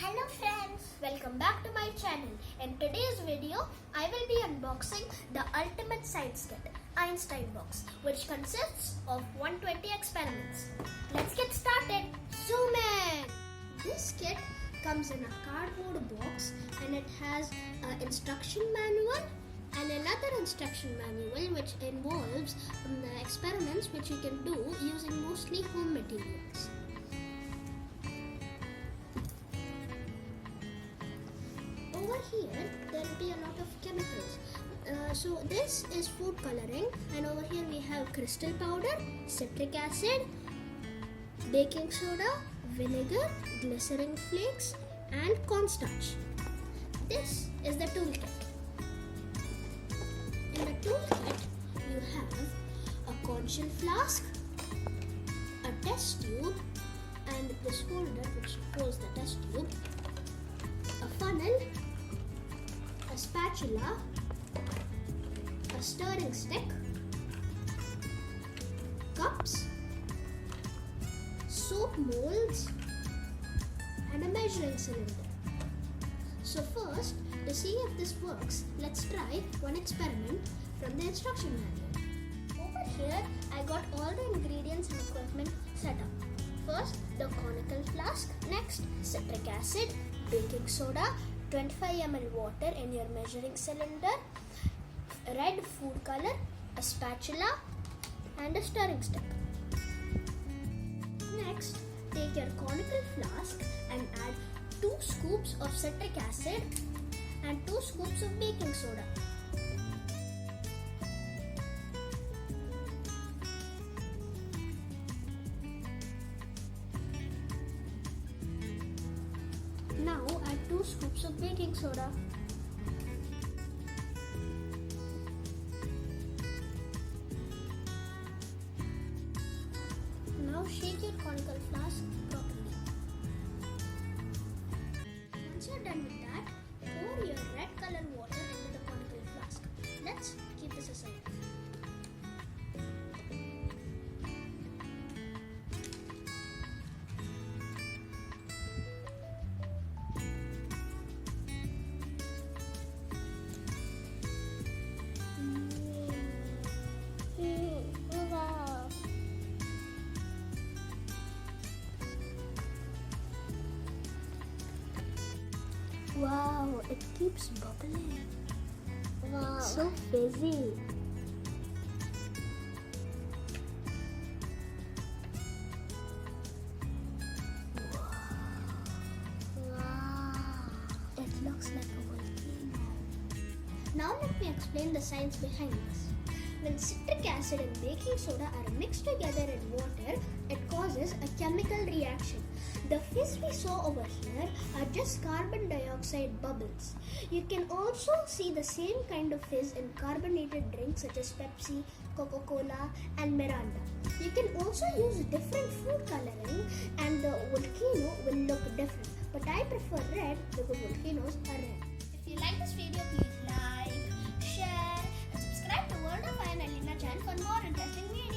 Hello friends, welcome back to my channel. In today's video, I will be unboxing the ultimate science kit, Einstein box, which consists of 120 experiments. Let's get started. Zoom in! This kit comes in a cardboard box and it has an instruction manual and another instruction manual which involves the experiments which you can do using mostly home materials. Over here, there will be a lot of chemicals. So this is food coloring, and over here we have crystal powder, citric acid, baking soda, vinegar, glycerin flakes, and cornstarch. This is the toolkit. In the toolkit, you have a conch shell flask, a test tube, and this holder which holds the test tube, a funnel, a spatula, a stirring stick, cups, soap molds, and a measuring cylinder. So first, to see if this works, let's try one experiment from the instruction manual. Over here, I got all the ingredients and equipment set up. First, the conical flask, next citric acid, baking soda, 25 ml water in your measuring cylinder, red food color, a spatula, and a stirring stick. Next, take your conical flask and add 2 scoops of citric acid and 2 scoops of baking soda. Now add 2 scoops of baking soda. Now shake your conical flask properly. Once you're done with that, pour your red color water into the conical flask. Let's keep this aside. Wow, it keeps bubbling. Wow. So fizzy. Wow. It looks like a volcano. Now let me explain the science behind this. When citric acid and baking soda are mixed together in water, it causes a chemical reaction. The fizz we saw over here are just carbon dioxide bubbles. You can also see the same kind of fizz in carbonated drinks such as Pepsi, Coca-Cola, and Miranda. You can also use different food coloring and the volcano will look different. But I prefer red because volcanoes are red. If you like this video, please like, share, and subscribe to World of Fire and Alina channel for more interesting videos.